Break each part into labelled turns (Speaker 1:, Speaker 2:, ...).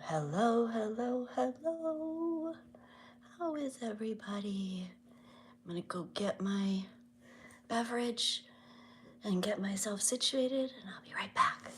Speaker 1: Hello, hello, hello. How is everybody? I'm gonna go get my beverage and get myself situated, and I'll be right back.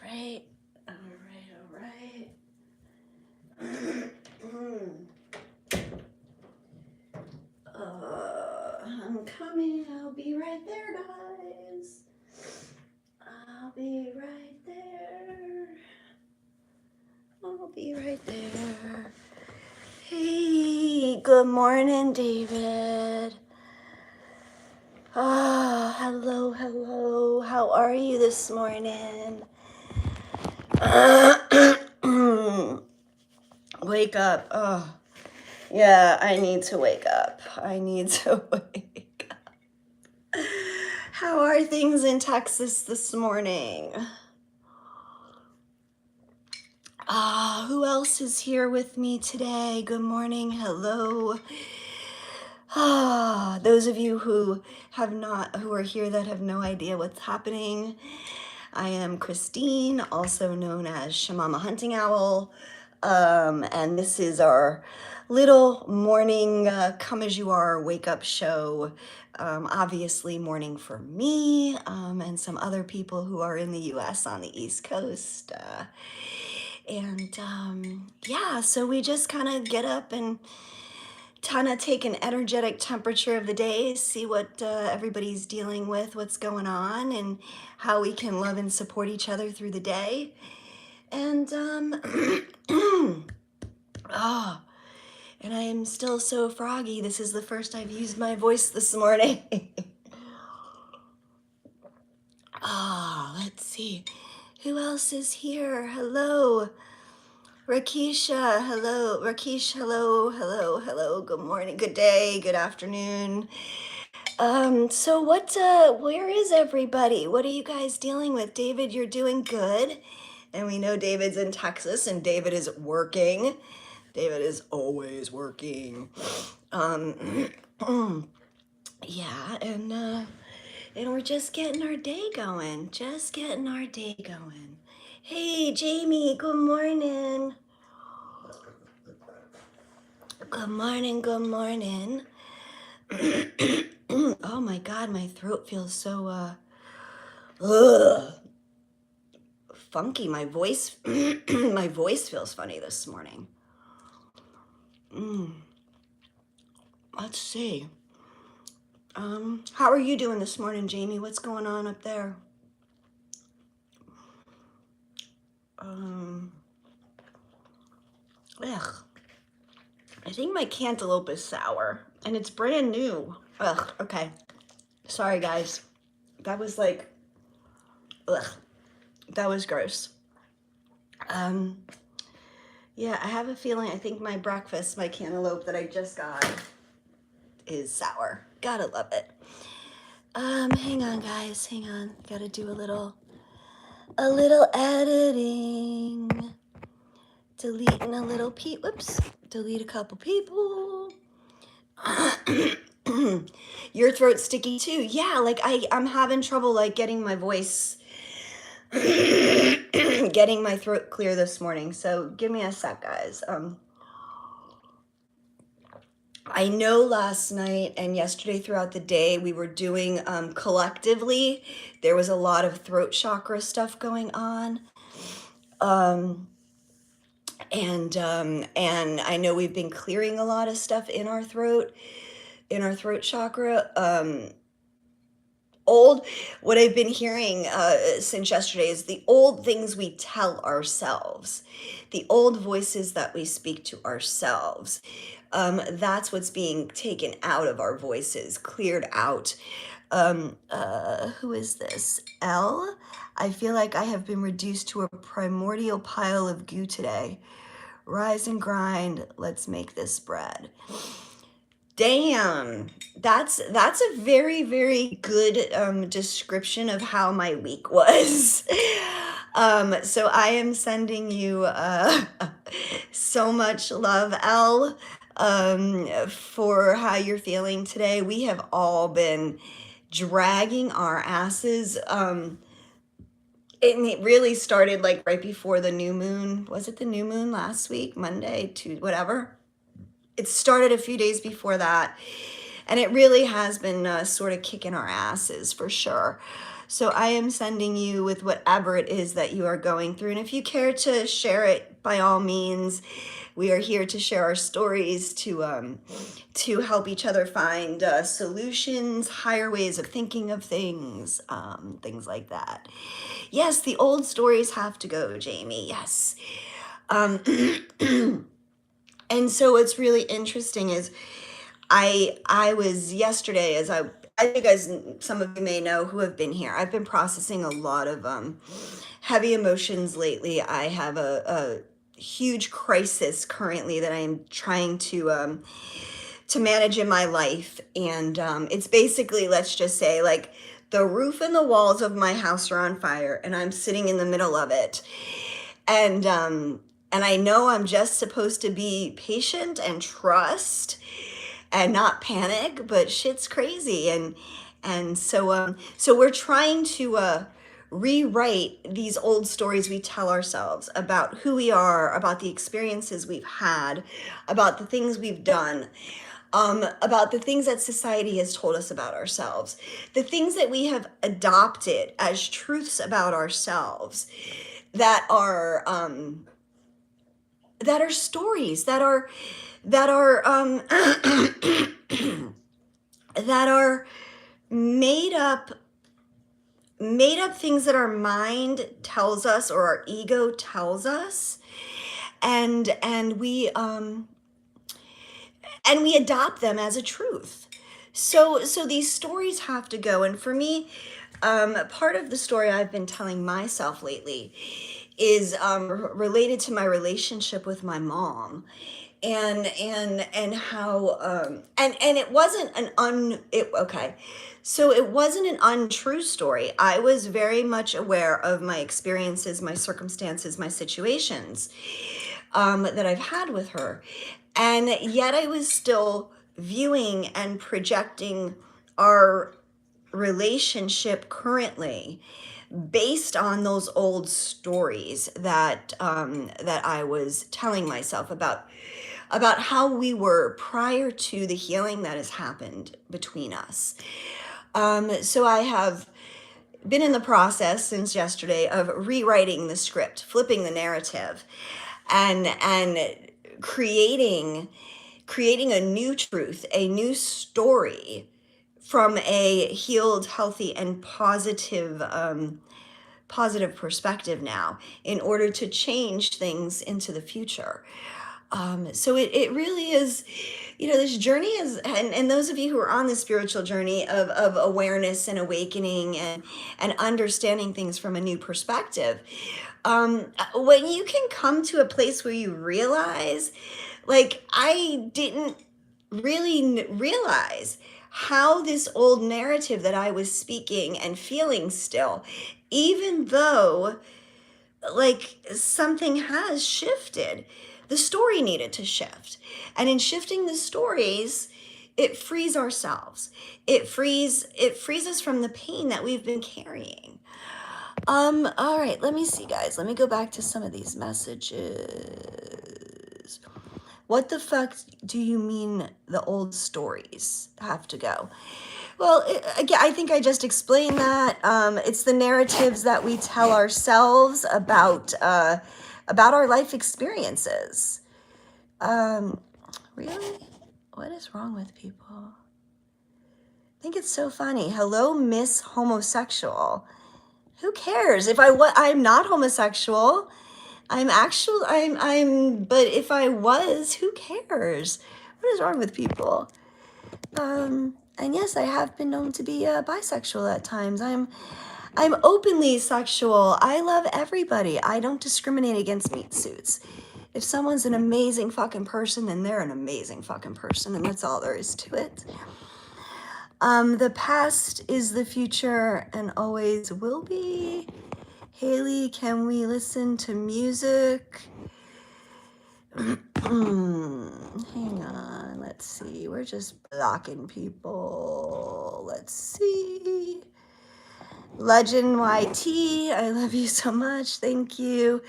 Speaker 1: Alright, alright. I'm coming. I'll be right there, guys. I'll be right there. I'll be right there. Hey, good morning, David. Hello, hello. How are you this morning? Wake up. Oh, yeah, I need to wake up. I need to wake up. How are things in Texas this morning? Who else is here with me today? Good morning. Hello. Those of you who are here that have no idea what's happening, I am Christine, also known as Shamama Hunting Owl, and this is our little morning come as you are wake up show. Obviously morning for me and some other people who are in the US on the East Coast. Yeah, so we just kind of get up and kind of take an energetic temperature of the day, see what everybody's dealing with, what's going on, and how we can love and support each other through the day. And and I am still so froggy. This is the first I've used my voice this morning. Let's see. Who else is here? Hello. Rakisha, hello. Rakesh, hello, hello, hello. Good morning, good day, good afternoon. So where is everybody? What are you guys dealing with? David, you're doing good. And we know David's in Texas and David is working. David is always working. Yeah, and we're just getting our day going. Just getting our day going. Hey, Jamie, good morning. Good morning, good morning. Oh my God, my throat feels so, funky. My voice, my voice feels funny this morning. Let's see. How are you doing this morning, Jamie? What's going on up there? Ugh. I think my cantaloupe is sour, and it's brand new. Ugh, okay. Sorry, guys. That was like, ugh. That was gross. Yeah, I have a feeling, I think my breakfast, my cantaloupe that I just got is sour. Gotta love it. Hang on, guys, hang on. Gotta do a little editing. Deleting a little whoops, delete a couple people. Your throat's sticky too. Yeah, like I'm having trouble like getting my voice getting my throat clear this morning. So give me a sec, guys. I know last night and yesterday throughout the day we were doing collectively. There was a lot of throat chakra stuff going on. Um, and I know we've been clearing a lot of stuff in our throat chakra. Old What I've been hearing since yesterday is the old things we tell ourselves, the old voices that we speak to ourselves. That's what's being taken out of our voices, cleared out. Who is this? L? I feel like I have been reduced to a primordial pile of goo today. Rise and grind, let's make this bread. Damn, that's a very, very good description of how my week was. So I am sending you so much love, Elle, for how you're feeling today. We have all been dragging our asses. It really started like right before the new moon. Was it the new moon last week? Monday, whatever. It started a few days before that, and it really has been sort of kicking our asses for sure. So I am sending you with whatever it is that you are going through, and if you care to share it, by all means. We are here to share our stories, to help each other find solutions, higher ways of thinking of things, things like that. Yes, the old stories have to go, Jamie. Yes. Um, and so what's really interesting is I was yesterday, I think, as some of you may know who have been here, I've been processing a lot of heavy emotions lately. I have a huge crisis currently that I am trying to manage in my life, and it's basically, let's just say, like, the roof and the walls of my house are on fire, and I'm sitting in the middle of it, and I know I'm just supposed to be patient and trust and not panic, but shit's crazy, and so we're trying to rewrite these old stories we tell ourselves about who we are, about the experiences we've had, about the things we've done, about the things that society has told us about ourselves, the things that we have adopted as truths about ourselves that are stories that are that are made up things that our mind tells us or our ego tells us, and we adopt them as a truth. So these stories have to go. And for me, part of the story I've been telling myself lately is related to my relationship with my mom, and how and it wasn't okay, so it wasn't an untrue story. I was very much aware of my experiences, my circumstances, my situations that I've had with her, and yet I was still viewing and projecting our relationship currently based on those old stories that I was telling myself about how we were prior to the healing that has happened between us. So I have been in the process since yesterday of rewriting the script, flipping the narrative, and creating a new truth, a new story from a healed, healthy, and positive perspective now, in order to change things into the future. So it really is, this journey is, and those of you who are on the spiritual journey of awareness and awakening and understanding things from a new perspective, when you can come to a place where you realize, like, I didn't really realize how this old narrative that I was speaking and feeling still, even though, like, something has shifted, the story needed to shift. And in shifting the stories, it frees ourselves. It frees us from the pain that we've been carrying. All right, let me see, guys. Let me go back to some of these messages. What the fuck do you mean the old stories have to go? Well, again, I think I just explained that. It's the narratives that we tell ourselves about our life experiences. Really? What is wrong with people? I think it's so funny. Hello, Miss Homosexual. Who cares? I'm not homosexual. But if I was, who cares? What is wrong with people? And yes, I have been known to be bisexual at times. I'm openly sexual. I love everybody. I don't discriminate against meat suits. If someone's an amazing fucking person, then they're an amazing fucking person, and that's all there is to it. The past is the future and always will be. Haley, can we listen to music? Hang on, let's see. We're just blocking people. Let's see. Legend YT, I love you so much. Thank you.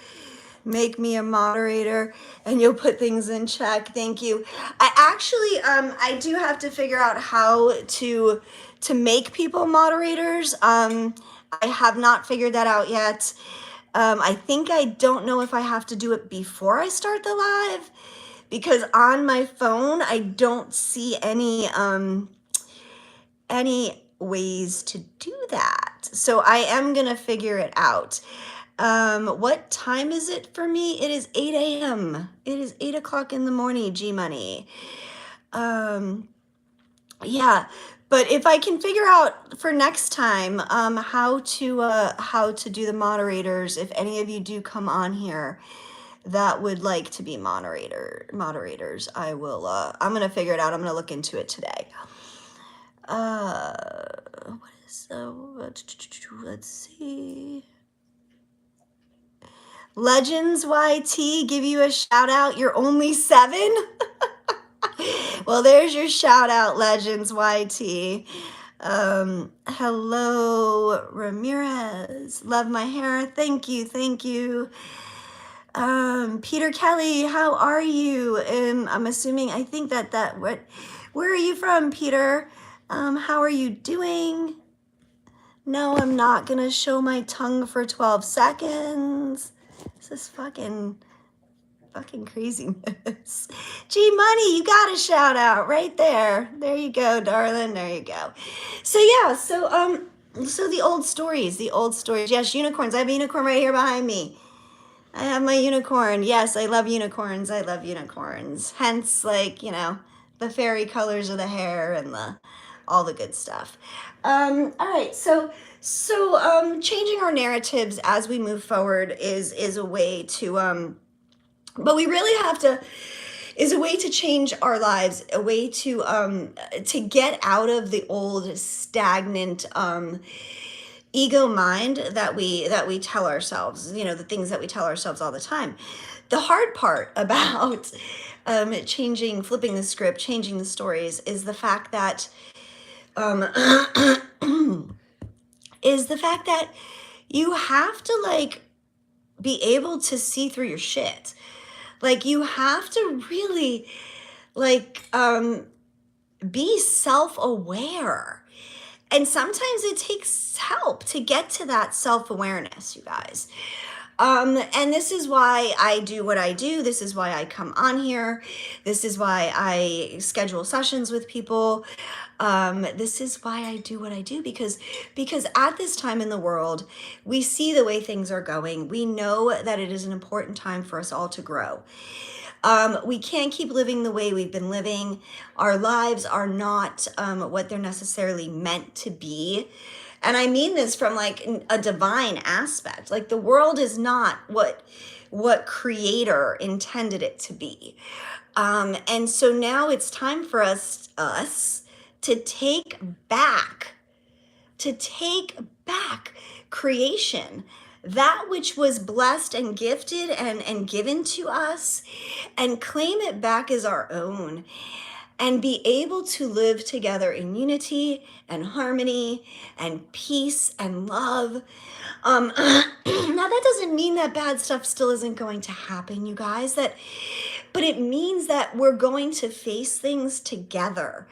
Speaker 1: Make me a moderator and you'll put things in check. Thank you. I do have to figure out how to make people moderators. I have not figured that out yet. I think I don't know if I have to do it before I start the live, because on my phone I don't see any ways to do that. So I am gonna figure it out. What time is it for me? It is 8 a.m. It is 8 o'clock in the morning, G Money. Yeah, but if I can figure out for next time how to do the moderators, if any of you do come on here that would like to be moderators, I will I'm gonna figure it out. I'm gonna look into it today. Let's see. Legends YT, give you a shout out. You're only 7. Well, there's your shout out, Legends YT. Hello, Ramirez. Love my hair. Thank you. Thank you. Peter Kelly, how are you? I'm assuming, I think where are you from, Peter? How are you doing? No, I'm not gonna show my tongue for 12 seconds. This is fucking craziness. G Money, you got a shout out right there. There you go, darling. There you go. So yeah, so the old stories. Yes, unicorns. I have a unicorn right here behind me. I have my unicorn. Yes, I love unicorns. Hence, like, you know, the fairy colors of the hair and all the good stuff. All right, so changing our narratives as we move forward is a way to but we really have to, is a way to change our lives, a way to get out of the old stagnant ego mind that we tell ourselves, you know, the things that we tell ourselves all the time. The hard part about flipping the script, changing the stories, is the fact that you have to, like, be able to see through your shit. Like, you have to really, like, be self-aware. And sometimes it takes help to get to that self-awareness, you guys. And this is why I do what I do. This is why I come on here. This is why I schedule sessions with people. This is why I do what I do, because at this time in the world, we see the way things are going. We know that it is an important time for us all to grow. We can't keep living the way we've been living. Our lives are not what they're necessarily meant to be. And I mean this from, like, a divine aspect. Like, the world is not what Creator intended it to be. And so now it's time for us to take back creation, that which was blessed and gifted and given to us, and claim it back as our own. and be able to live together in unity and harmony and peace and love. Now that doesn't mean that bad stuff still isn't going to happen, you guys, but it means that we're going to face things together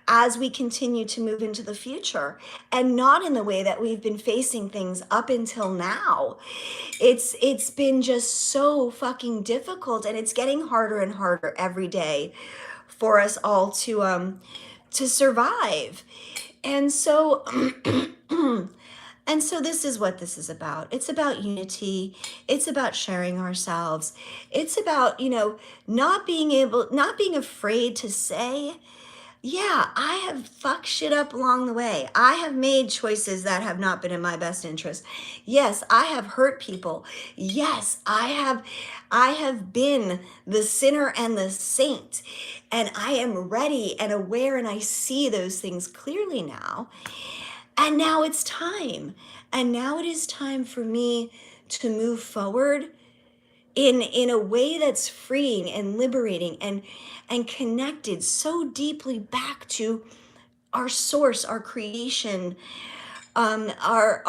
Speaker 1: as we continue to move into the future, and not in the way that we've been facing things up until now. It's been just so fucking difficult, and it's getting harder and harder every day for us all to survive. And so and so this is what this is about. It's about unity. It's about sharing ourselves. It's about, not being afraid to say, yeah, I have fucked shit up along the way. I have made choices that have not been in my best interest. Yes, I have hurt people. Yes, I have been the sinner and the saint. And I am ready and aware, and I see those things clearly now. And now it's time. And now it is time for me to move forward in a way that's freeing and liberating and connected so deeply back to our source, our creation, our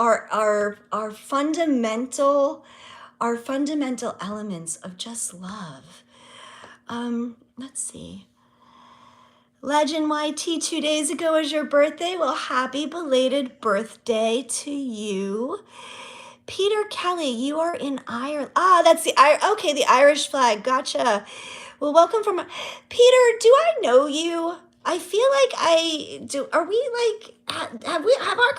Speaker 1: fundamental elements of just love. Let's see. Legend YT, 2 days ago was your birthday. Well, happy belated birthday to you. Peter Kelly, you are in Ireland. Ah, that's the Irish flag. Gotcha. Well, welcome from Peter. Do I know you? I feel like I do. Are we like have our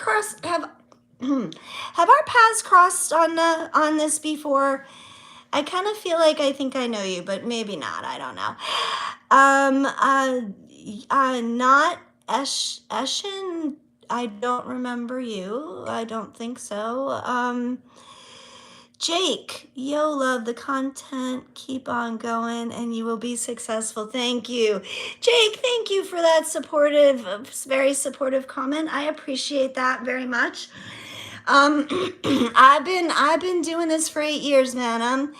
Speaker 1: paths crossed on this before? I kind of feel like I think I know you, but maybe not. I don't know. Not Eshin. I don't remember you. I don't think so. Jake, yo, love the content. Keep on going and you will be successful. Thank you. Jake, thank you for that very supportive comment. I appreciate that very much. I've been doing this for 8 years, man.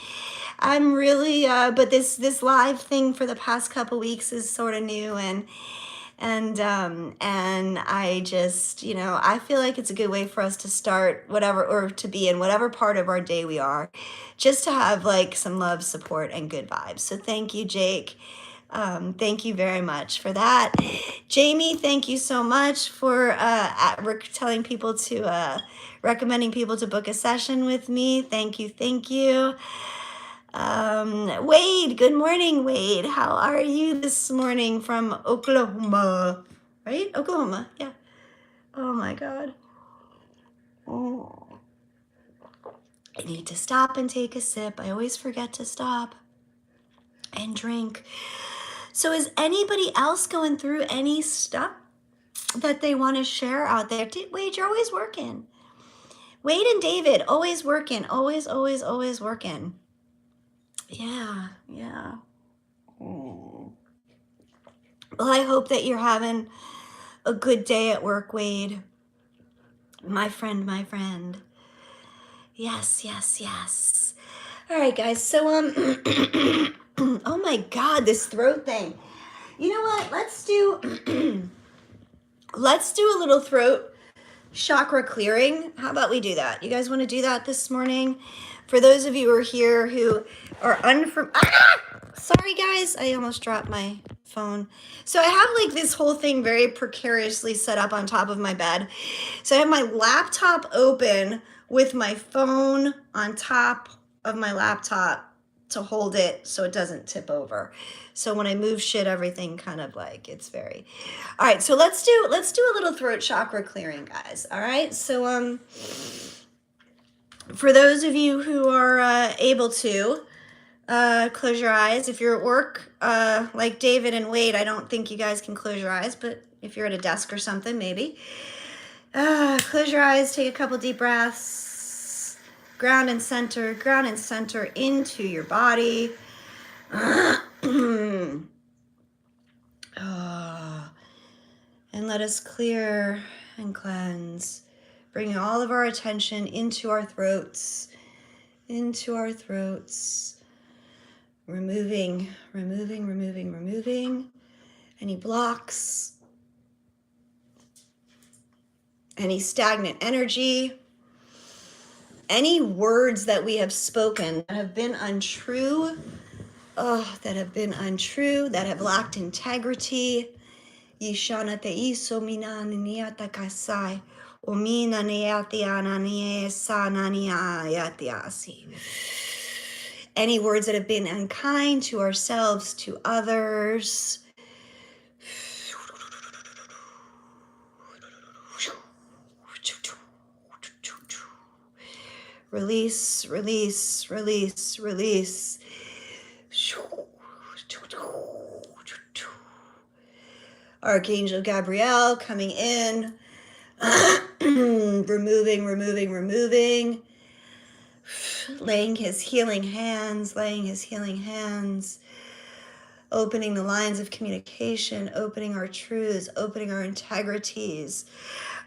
Speaker 1: I'm really, but this live thing for the past couple weeks is sort of new, and I just, I feel like it's a good way for us to start whatever, or to be in whatever part of our day we are, just to have like some love, support, and good vibes. So thank you, Jake. Thank you very much for that. Jamie, thank you so much for telling people to, recommending people to book a session with me. Thank you. Thank you. Wade, good morning, Wade. How are you this morning from Oklahoma? Right? Oklahoma, yeah. Oh my God. Oh. I need to stop and take a sip. I always forget to stop and drink. So is anybody else going through any stuff that they want to share out there? Wade, you're always working. Wade and David, always working. Always, always, always working. Yeah. Well, I hope that you're having a good day at work, Wade. My friend. Yes. All right, guys. So, oh my God, this throat thing. You know what? Let's do a little throat chakra clearing. How about we do that? You guys want to do that this morning? For those of you who are here who are sorry guys, I almost dropped my phone. So I have like this whole thing very precariously set up on top of my bed. So I have my laptop open with my phone on top of my laptop to hold it so it doesn't tip over. So when I move shit, everything kind of like, it's very, all right. So let's do a little throat chakra clearing, guys. All right. So, for those of you who are able to, close your eyes. If you're at work, like David and Wade, I don't think you guys can close your eyes, but if you're at a desk or something, maybe. Close your eyes, take a couple deep breaths, ground and center into your body. And let us clear and cleanse, bringing all of our attention into our throats, removing any blocks, any stagnant energy, any words that we have spoken that have been untrue, that have lacked integrity. Yishana te iso minani niata kasai, o mina niati anani sanani ayatiasi. Any words that have been unkind to ourselves, to others. Release, release, release, release. Archangel Gabriel coming in, removing, laying his healing hands, opening the lines of communication, opening our truths, opening our integrities,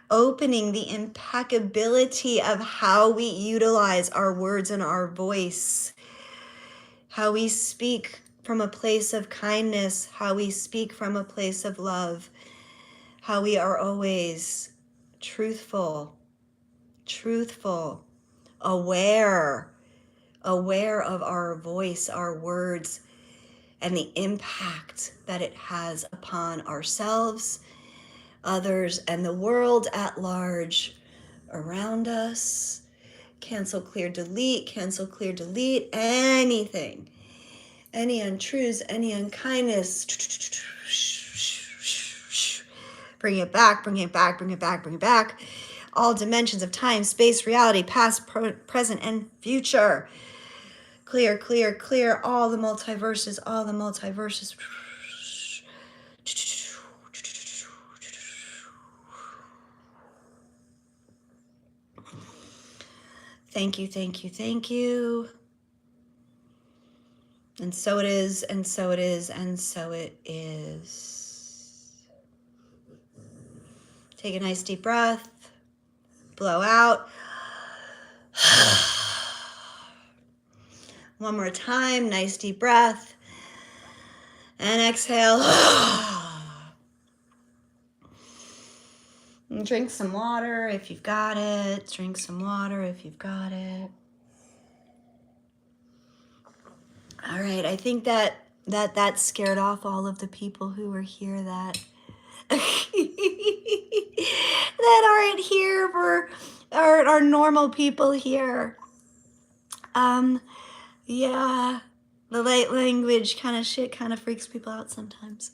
Speaker 1: opening the impeccability of how we utilize our words and our voice, how we speak from a place of kindness, how we speak from a place of love, how we are always truthful, aware of our voice, our words, and the impact that it has upon ourselves, others, and the world at large around us. Cancel, clear, delete, anything, any untruths, any unkindness. Bring it back. All dimensions of time, space, reality, past, present, and future. Clear. All the multiverses. Thank you. And so it is. Take a nice deep breath. Blow out. One more time. Nice deep breath. And exhale. And drink some water if you've got it. All right. I think that scared off all of the people who were here that that aren't here for our normal people here. Yeah, the light language kind of shit kind of freaks people out sometimes.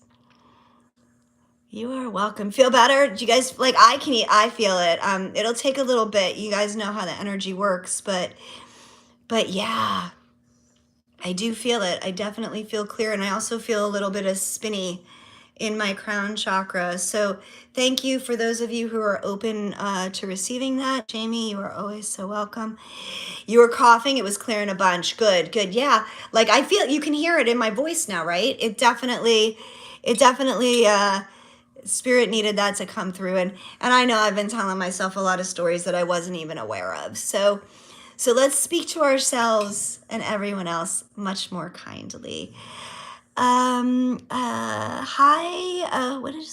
Speaker 1: You are welcome. Feel better? Do you guys like? I feel it. It'll take a little bit. You guys know how the energy works, but yeah, I do feel it. I definitely feel clear, and I also feel a little bit of spinny in my crown chakra. So thank you for those of you who are open to receiving that. Jamie, you are always so welcome. You were coughing. It was clearing a bunch. Good. Yeah. Like I feel, you can hear it in my voice now, right? It definitely, spirit needed that to come through. And I know I've been telling myself a lot of stories that I wasn't even aware of. So let's speak to ourselves and everyone else much more kindly. Hi,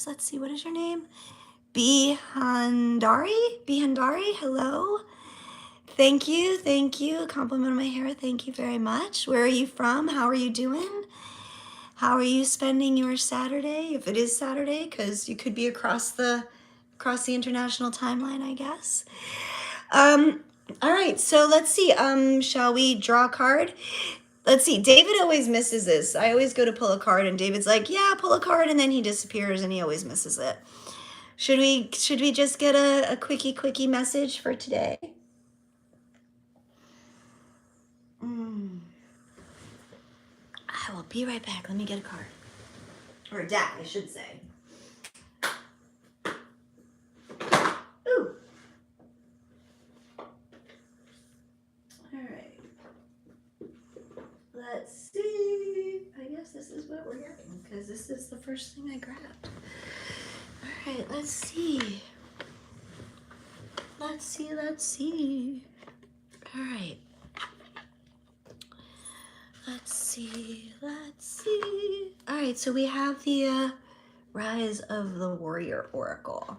Speaker 1: let's see, what is your name? Bihandari, hello. Thank you. Compliment on my hair. Thank you very much. Where are you from? How are you doing? How are you spending your Saturday? If it is Saturday, because you could be across the international timeline, I guess. All right, so let's see. Shall we draw a card? Let's see. David always misses this. I always go to pull a card, and David's like, "Yeah, pull a card," and then he disappears, and he always misses it. Should we just get a quickie message for today? I will be right back. Let me get a card. Or a deck, I should say. Ooh. All right. Let's see. I guess this is what we're getting because this is the first thing I grabbed. All right, let's see. Let's see. All right. Let's see. All right, so we have the Rise of the Warrior Oracle.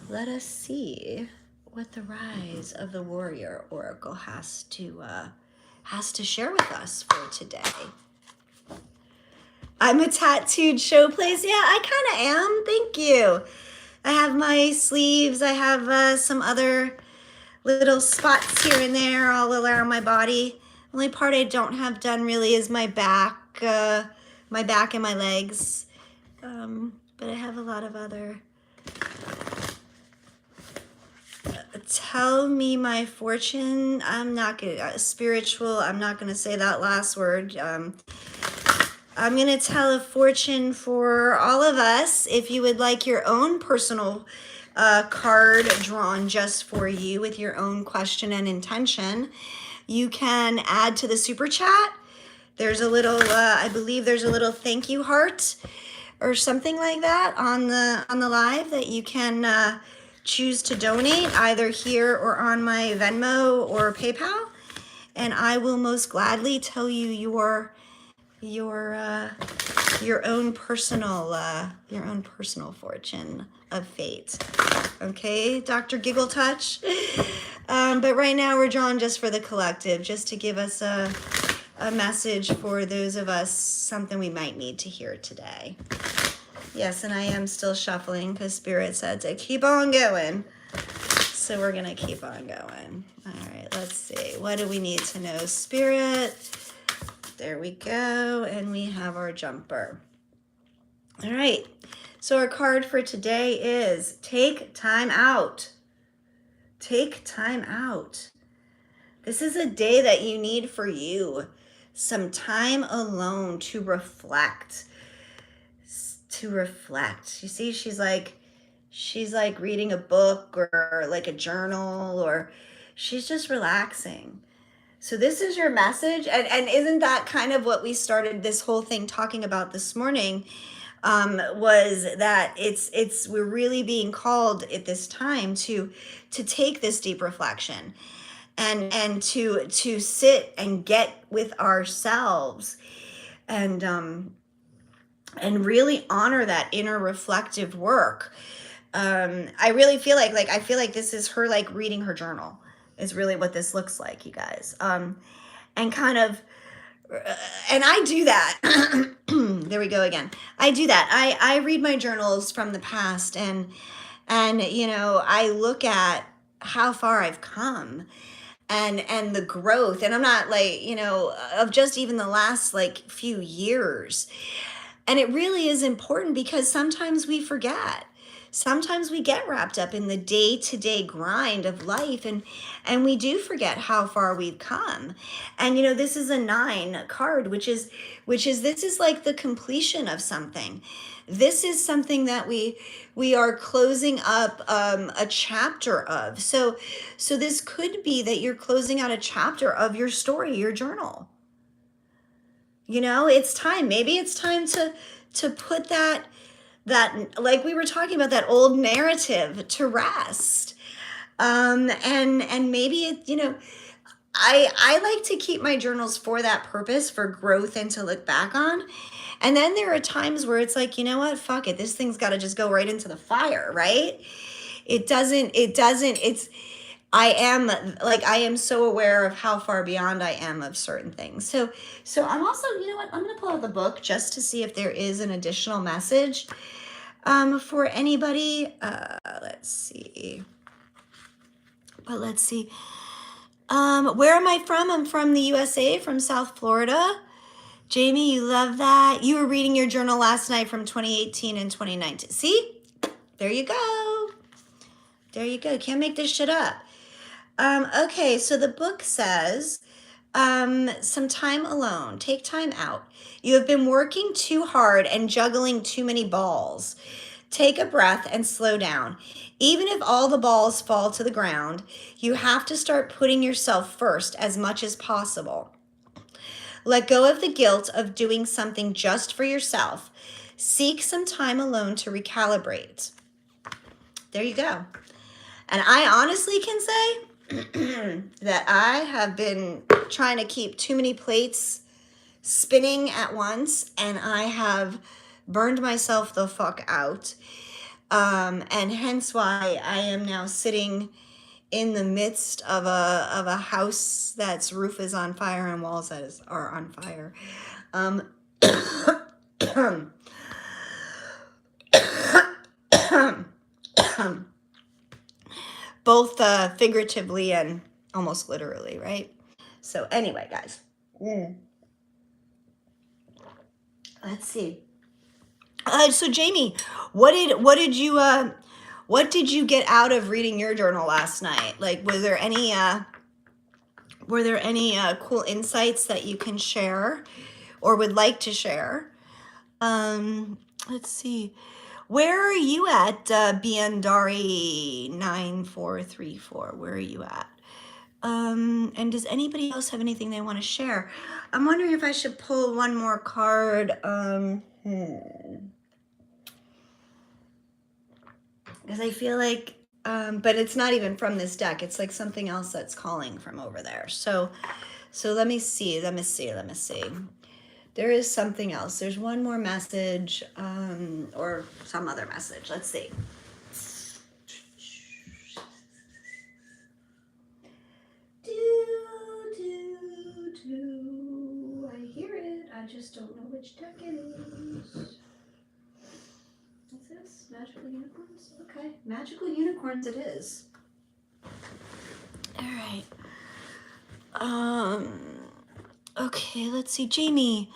Speaker 1: Let us see what the Rise of the Warrior Oracle has to share with us for today. I'm a tattooed showplace. Yeah, I kind of am. Thank you. I have my sleeves. I have some other little spots here and there all around my body. Only part I don't have done really is my back and my legs. But I have a lot of other. Tell me my fortune. I'm not gonna spiritual. I'm not gonna say that last word. I'm gonna tell a fortune for all of us. If you would like your own personal card drawn just for you with your own question and intention, you can add to the super chat. There's a little, I believe there's a little thank you heart or something like that on the live that you can choose to donate either here or on my Venmo or PayPal, and I will most gladly tell you your own personal fortune of fate. Okay, Dr. Giggle Touch. But right now we're drawn just for the collective, just to give us a message for those of us, something we might need to hear today. Yes, and I am still shuffling because Spirit said to keep on going. So we're going to keep on going. All right, let's see. What do we need to know, Spirit? There we go. And we have our jumper. All right. So our card for today is take time out. Take time out. This is a day that you need for you. Some time alone to reflect. You see, she's like reading a book or like a journal, or she's just relaxing. So this is your message. And isn't that kind of what we started this whole thing talking about this morning? Was that we're really being called at this time to take this deep reflection and to sit and get with ourselves and really honor that inner reflective work. I really feel like I feel like this is her like reading her journal is really what this looks like, you guys. And kind of, and I do that. There we go again. I do that. I read my journals from the past, and you know, I look at how far I've come and the growth. And I'm not like, you know, of just even the last like few years. And it really is important because sometimes we forget. Sometimes we get wrapped up in the day-to-day grind of life, and we do forget how far we've come. And you know, this is a 9 card, which is this is like the completion of something. This is something that we are closing up a chapter of. So this could be that you're closing out a chapter of your story, your journal. You know, it's time. Maybe it's time to put that like we were talking about, that old narrative to rest. And maybe it, you know, I like to keep my journals for that purpose, for growth and to look back on. And then there are times where it's like, you know what, fuck it, this thing's got to just go right into the fire, right? I am so aware of how far beyond I am of certain things. So I'm also, you know what, I'm going to pull out the book just to see if there is an additional message for anybody. Let's see. Where am I from? I'm from the USA, from South Florida. Jamie, you love that. You were reading your journal last night from 2018 and 2019. See? There you go. There you go. Can't make this shit up. Okay, so the book says, some time alone. Take time out. You have been working too hard and juggling too many balls. Take a breath and slow down. Even if all the balls fall to the ground, you have to start putting yourself first as much as possible. Let go of the guilt of doing something just for yourself. Seek some time alone to recalibrate. There you go. And I honestly can say that I have been trying to keep too many plates spinning at once, and I have burned myself the fuck out. And hence why I am now sitting in the midst of a house that's roof is on fire and walls are on fire. Um, both figuratively and almost literally, right? So anyway, guys, let's see. So Jamie, what did you get out of reading your journal last night? Like, were there any cool insights that you can share or would like to share? Let's see. Where are you at, Biandari 9434? Where are you at? And does anybody else have anything they want to share? I'm wondering if I should pull one more card. Because I feel like, but it's not even from this deck. It's like something else that's calling from over there. So let me see. There is something else. There's one more message, or some other message. Let's see. I hear it. I just don't know which deck it is. What's this? Magical unicorns? Okay. Magical unicorns it is. All right. Okay, let's see. Jamie,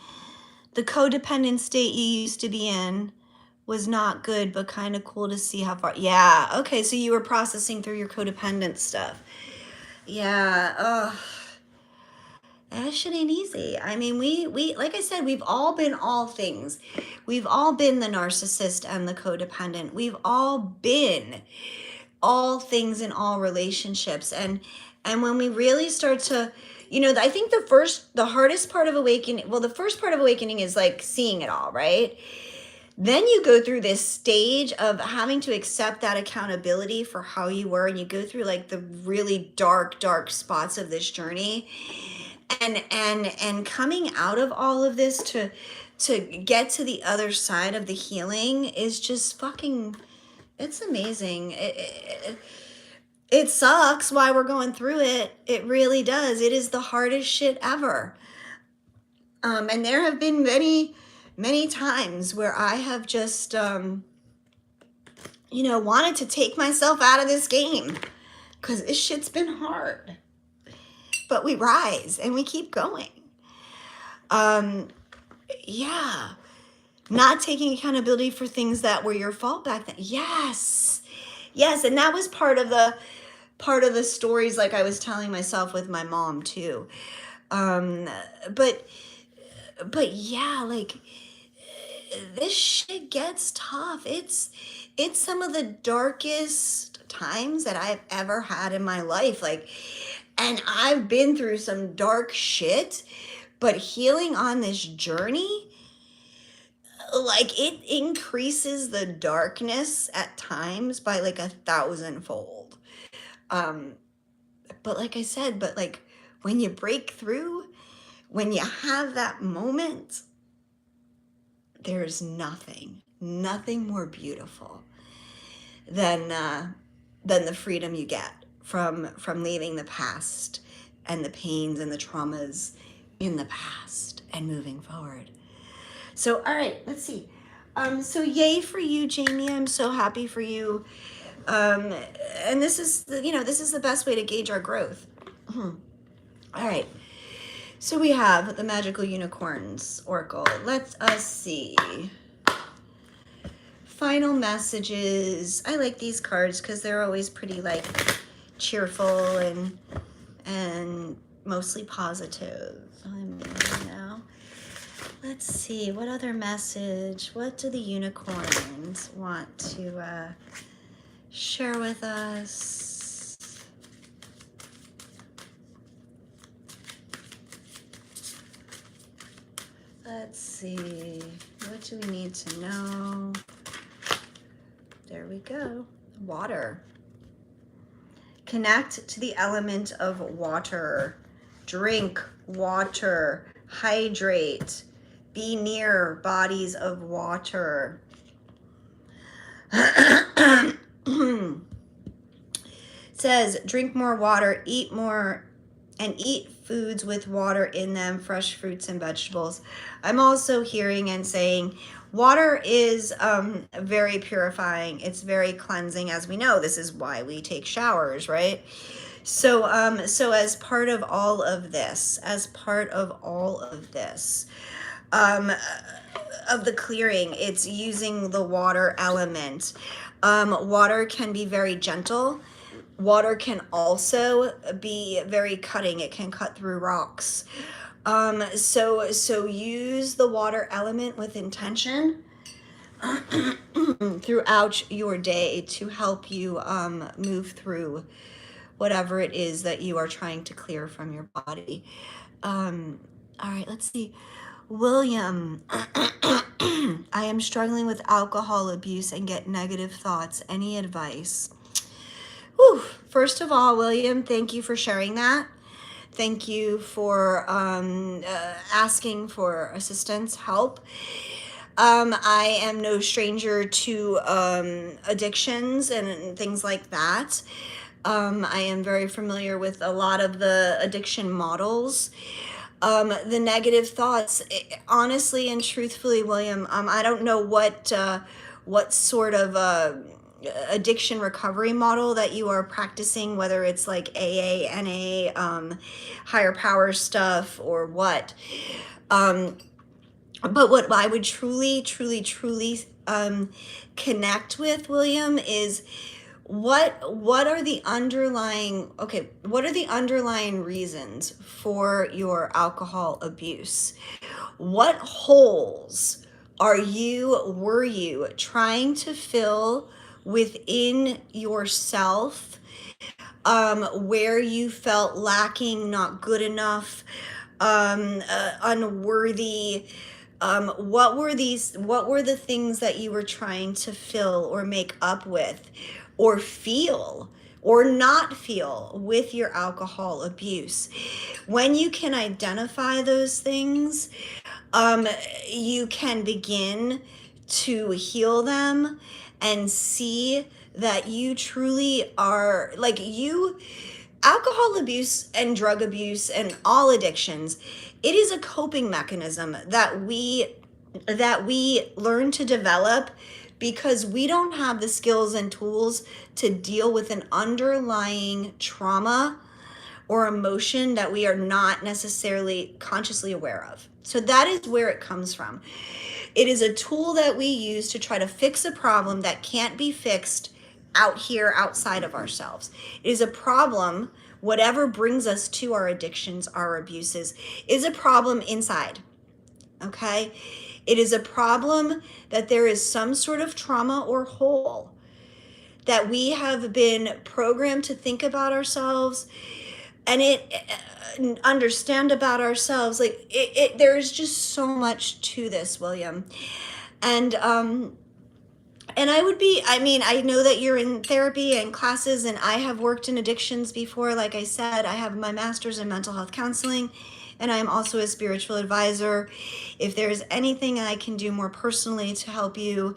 Speaker 1: the codependent state you used to be in was not good, but kind of cool to see how far. Yeah. Okay. So you were processing through your codependent stuff. Yeah. Ugh. That shit ain't easy. I mean, we like I said, we've all been all things. We've all been the narcissist and the codependent. We've all been all things in all relationships. And when we really start to, I think the hardest part of awakening, well, the first part of awakening is like seeing it all, right? Then you go through this stage of having to accept that accountability for how you were, and you go through like the really dark spots of this journey. And coming out of all of this to get to the other side of the healing is just fucking, it's amazing. It sucks why we're going through it. It really does. It is the hardest shit ever. And there have been many times where I have just, wanted to take myself out of this game because this shit's been hard. But we rise and we keep going. Yeah. Not taking accountability for things that were your fault back then. Yes. And that was part of the stories like I was telling myself with my mom too. But yeah, like this shit gets tough. It's some of the darkest times that I've ever had in my life. Like, and I've been through some dark shit, but healing on this journey, like it increases the darkness at times by like 1,000-fold. But like I said, like when you break through, when you have that moment, there's nothing more beautiful than the freedom you get from leaving the past and the pains and the traumas in the past and moving forward. So, all right, let's see. So yay for you, Jamie. I'm so happy for you. And this is the best way to gauge our growth. All right. So we have the Magical Unicorns Oracle. Let us see. Final messages. I like these cards because they're always pretty like cheerful and mostly positive. Now. Let's see, what other message? What do the unicorns want to share with us? Let's see, what do we need to know? There we go. Water. Connect to the element of water. Drink water. Hydrate. Be near bodies of water. Says drink more water, eat more, and eat foods with water in them, fresh fruits and vegetables. I'm also hearing and saying water is very purifying. It's very cleansing. As we know, this is why we take showers, right? So as part of all of this, um, of the clearing, it's using the water element. Water can be very gentle. Water can also be very cutting. It can cut through rocks. So use the water element with intention throughout your day to help you move through whatever it is that you are trying to clear from your body. All right, let's see. William, I am struggling with alcohol abuse and get negative thoughts. Any advice? Whew. First of all, William, thank you for sharing that. Thank you for asking for assistance, help. I am no stranger to addictions and things like that. I am very familiar with a lot of the addiction models. The negative thoughts, honestly and truthfully, William, I don't know what sort of addiction recovery model that you are practicing, whether it's like AA, NA, higher power stuff, or what. But what I would truly connect with, William, is what are the underlying reasons for your alcohol abuse? What holes were you trying to fill within yourself, where you felt lacking, not good enough, unworthy? What were the things that you were trying to fill or make up with, or feel or not feel with your alcohol abuse? When you can identify those things, you can begin to heal them and see that you truly are like you. Alcohol abuse and drug abuse and all addictions, it is a coping mechanism that we learn to develop because we don't have the skills and tools to deal with an underlying trauma or emotion that we are not necessarily consciously aware of. So that is where it comes from. It is a tool that we use to try to fix a problem that can't be fixed out here outside of ourselves. It is a problem. Whatever brings us to our addictions, our abuses, is a problem inside. Okay? It is a problem that there is some sort of trauma or hole that we have been programmed to think about ourselves and understand about ourselves. Like there's just so much to this, William. And I know that you're in therapy and classes, and I have worked in addictions before. Like I said, I have my master's in mental health counseling, and I'm also a spiritual advisor. If there's anything I can do more personally to help you,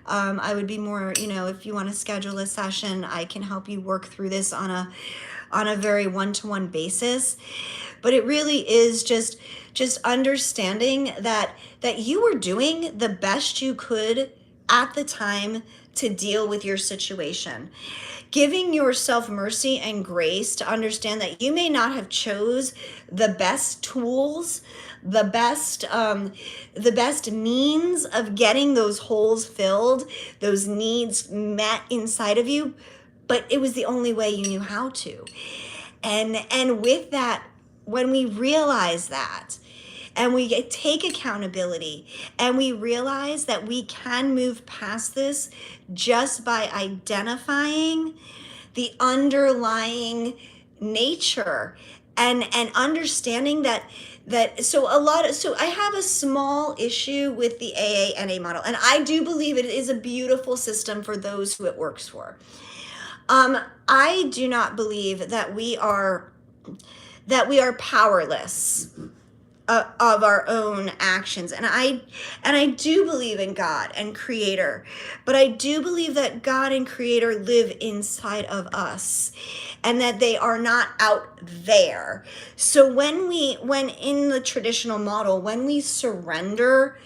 Speaker 1: I would be more, if you want to schedule a session, I can help you work through this on a very one-to-one basis. But it really is just understanding that you were doing the best you could at the time to deal with your situation. Giving yourself mercy and grace to understand that you may not have chose the best tools, the best means of getting those holes filled, those needs met inside of you, but it was the only way you knew how to. And with that, when we realize that, and we take accountability, and we realize that we can move past this just by identifying the underlying nature and understanding that so I have a small issue with the AA-NA model, and I do believe it is a beautiful system for those who it works for. I do not believe that we are powerless of our own actions. And I do believe in God and Creator, but I do believe that God and Creator live inside of us, and that they are not out there. So when in the traditional model, when we surrender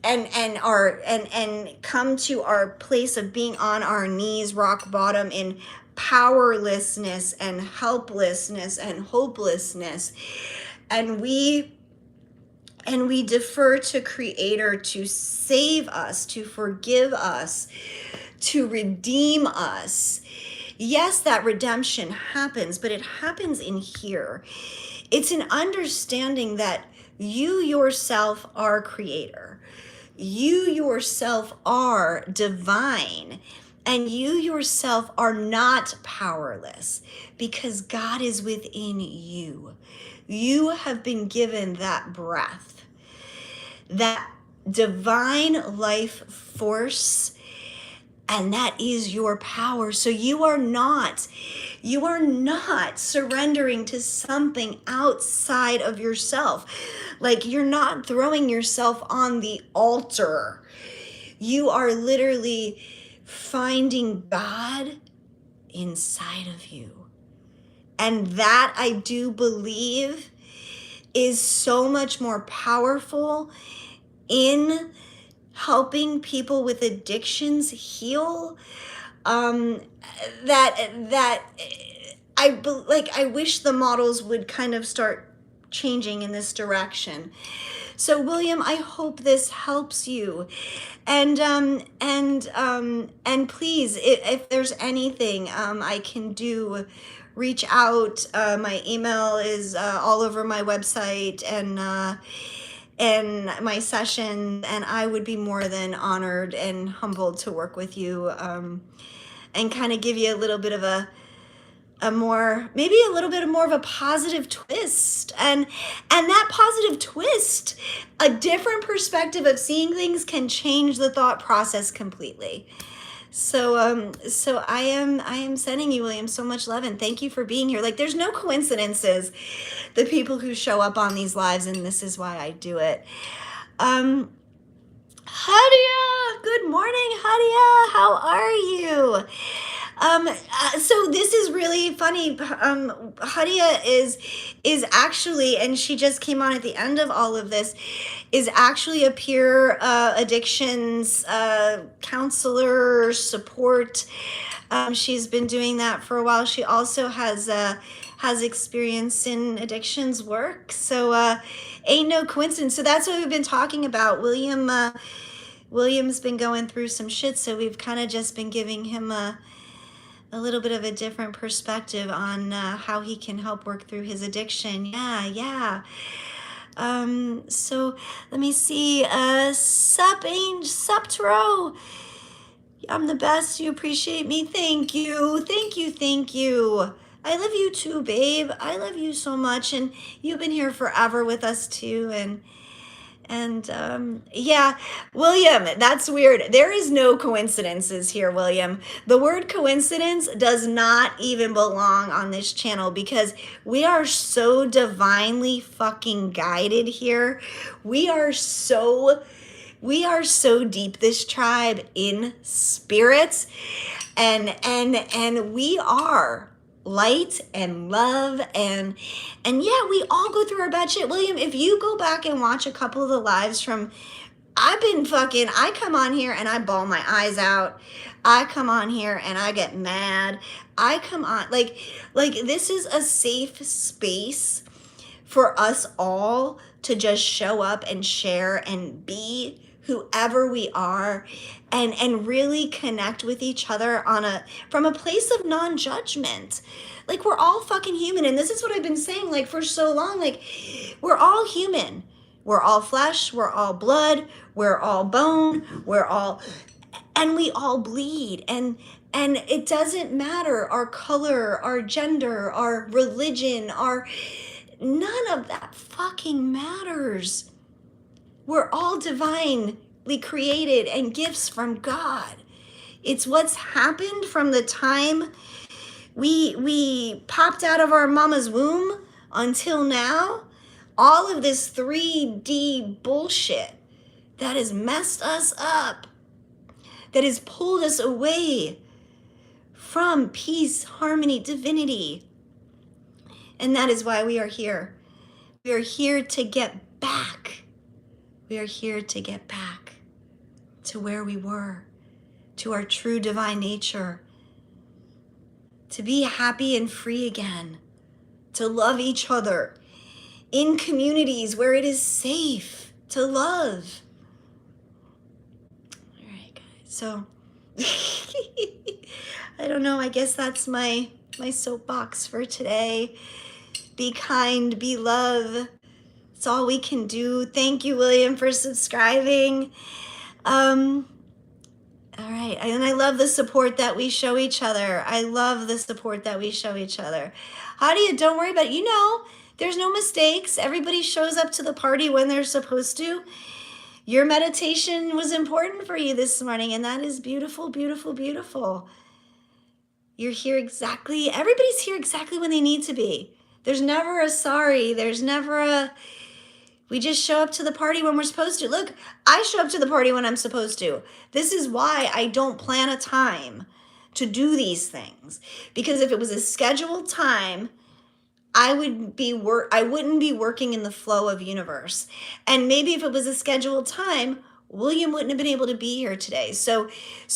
Speaker 1: and come to our place of being on our knees, rock bottom, in powerlessness and helplessness and hopelessness, and we defer to Creator to save us, to forgive us, to redeem us. Yes, that redemption happens, but it happens in here. It's an understanding that you yourself are Creator. You yourself are divine, and you yourself are not powerless, because God is within you. You have been given that breath, that divine life force, and that is your power. So you are not surrendering to something outside of yourself. Like, you're not throwing yourself on the altar. You are literally finding God inside of you. And that, I do believe, is so much more powerful in helping people with addictions heal. That I wish the models would kind of start changing in this direction. So William, I hope this helps you. And please, if there's anything I can do, reach out. My email is all over my website and my session, and I would be more than honored and humbled to work with you, and kind of give you a little bit of maybe a little bit more of a positive twist, and that positive twist, a different perspective of seeing things, can change the thought process completely. So I am sending you, William, so much love, and thank you for being here. Like, there's no coincidences, the people who show up on these lives, and this is why I do it. Hadia, good morning, Hadia. How are you? So this is really funny. Hadia is actually, and she just came on at the end of all of this, is actually a peer addictions counselor support. She's been doing that for a while. She also has experience in addictions work. So ain't no coincidence. So that's what we've been talking about. William's been going through some shit, so we've kind of just been giving him a little bit of a different perspective on how he can help work through his addiction. Yeah. So let me see. Sup, Taro. I'm the best. You appreciate me. Thank you. I love you too, babe. I love you so much, and you've been here forever with us too. And yeah, William, that's weird. There is no coincidences here, William. The word coincidence does not even belong on this channel, because we are so divinely fucking guided here. We are so deep, this tribe, in spirit, and we are light and love, and yeah, we all go through our bad shit. William, if you go back and watch a couple of the lives from, I come on here and I bawl my eyes out. I come on here and I get mad. I come on, like this is a safe space for us all to just show up and share and be whoever we are, and really connect with each other from a place of non-judgment. Like, we're all fucking human, and this is what I've been saying, like, for so long. Like, we're all human. We're all flesh, we're all blood, we're all bone, and we all bleed, and it doesn't matter our color, our gender, our religion, none of that fucking matters. We're all divinely created and gifts from God. It's what's happened from the time we popped out of our mama's womb until now. all of this 3D bullshit that has messed us up, that has pulled us away from peace, harmony, divinity. And that is why we are here. We are here to get back. We are here to get back to where we were, to our true divine nature, to be happy and free again, to love each other in communities where it is safe to love. All right, guys. So I don't know. I guess that's my soapbox for today. Be kind, be love. It's all we can do. Thank you, William, for subscribing. All right, and I love the support that we show each other. I love the support that we show each other. Hadia, don't worry about it. You know, there's no mistakes. Everybody shows up to the party when they're supposed to. Your meditation was important for you this morning, and that is beautiful, beautiful, beautiful. You're here exactly, everybody's here exactly when they need to be. There's never a sorry. There's never a, we just show up to the party when we're supposed to. Look, I show up to the party when I'm supposed to. This is why I don't plan a time to do these things. Because if it was a scheduled time, I wouldn't be working in the flow of universe. And maybe if it was a scheduled time, William wouldn't have been able to be here today. So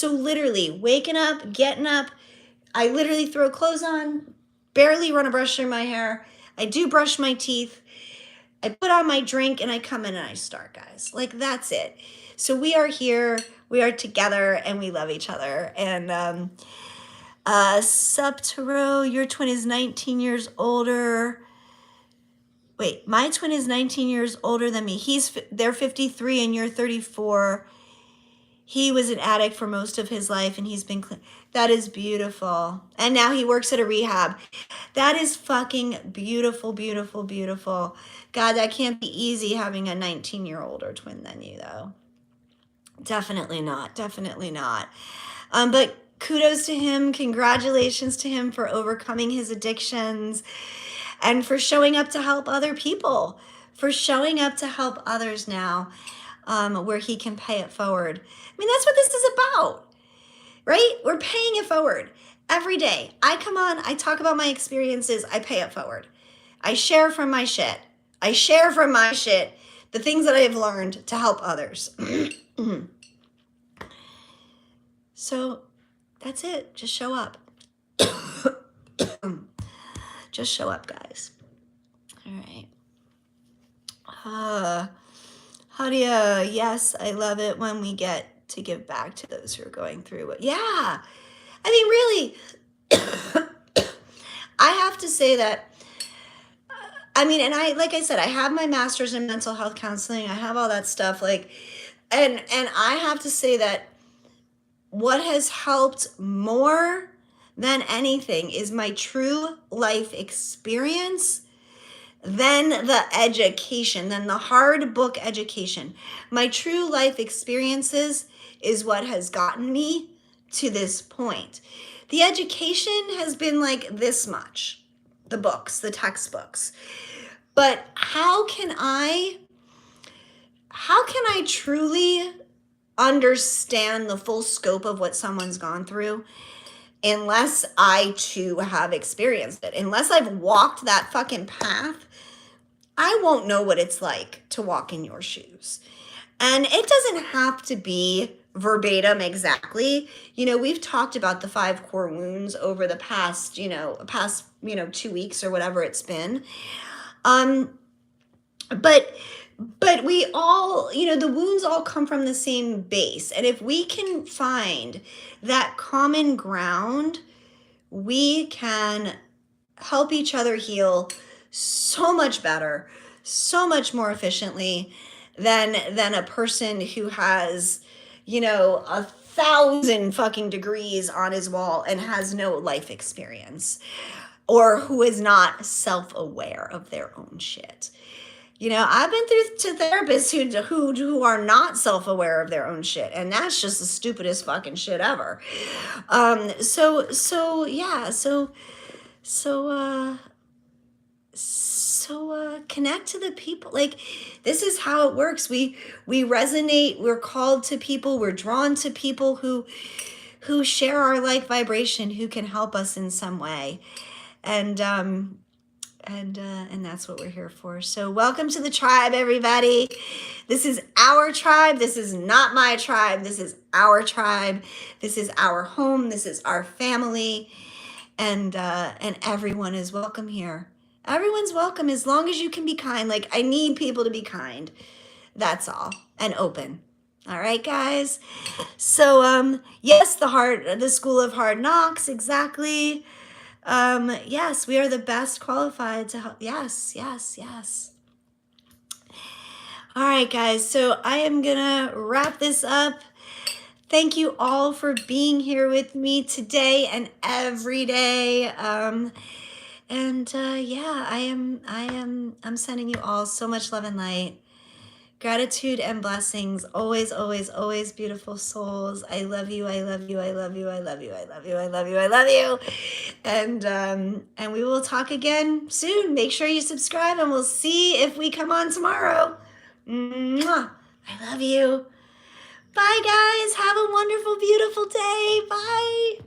Speaker 1: literally waking up, getting up, I literally throw clothes on, barely run a brush through my hair. I do brush my teeth. I put on my drink and I come in and I start, guys. Like, that's it. So we are here, we are together, and we love each other. And Subtaro, your twin is 19 years older. Wait, my twin is 19 years older than me. They're 53 and you're 34. He was an addict for most of his life and he's been clean. That is beautiful. And now he works at a rehab. That is fucking beautiful, beautiful, beautiful. God, that can't be easy having a 19-year-old older twin than you, though. Definitely not. Definitely not. But kudos to him. Congratulations to him for overcoming his addictions and for showing up to help other people, for showing up to help others now, where he can pay it forward. I mean, that's what this is about, right? We're paying it forward every day. I come on, I talk about my experiences, I pay it forward. I share from my shit. I share from my shit the things that I have learned to help others. So that's it. Just show up. Just show up, guys. All right. Hadia, yes, I love it when we get to give back to those who are going through it. Yeah. I mean, really, I have to say that, I mean, and like I said, I have my master's in mental health counseling. I have all that stuff. Like, and I have to say that what has helped more than anything is my true life experience than the education, than the hard book education. My true life experiences is what has gotten me to this point. The education has been like this much, the books, the textbooks. But how can I truly understand the full scope of what someone's gone through unless I too have experienced it? Unless I've walked that fucking path, I won't know what it's like to walk in your shoes. And it doesn't have to be verbatim exactly. You know, we've talked about the 5 core wounds over the past 2 weeks or whatever it's been. But we all, the wounds all come from the same base. And if we can find that common ground, we can help each other heal so much better, so much more efficiently than a person who has, 1,000 fucking degrees on his wall and has no life experience, or who is not self-aware of their own shit. I've been through to therapists who are not self-aware of their own shit, and that's just the stupidest fucking shit ever. So connect to the people. Like, this is how it works. We resonate. We're called to people. We're drawn to people who share our like vibration, who can help us in some way. And that's what we're here for. So welcome to the tribe, everybody. This is our tribe. This is not my tribe. This is our tribe. This is our home. This is our family. And everyone is welcome here. Everyone's welcome as long as you can be kind. Like, I need people to be kind. That's all. And open. All right, guys. So yes, the School of Hard Knocks, exactly. Yes, we are the best qualified to help. Yes. All right, guys. So I am gonna wrap this up. Thank you all for being here with me today and every day. Yeah, I'm sending you all so much love and light. Gratitude and blessings. Always, always, always, beautiful souls. I love you. I love you. I love you. I love you. I love you. I love you. I love you. And we will talk again soon. Make sure you subscribe and we'll see if we come on tomorrow. Mwah. I love you. Bye, guys. Have a wonderful, beautiful day. Bye.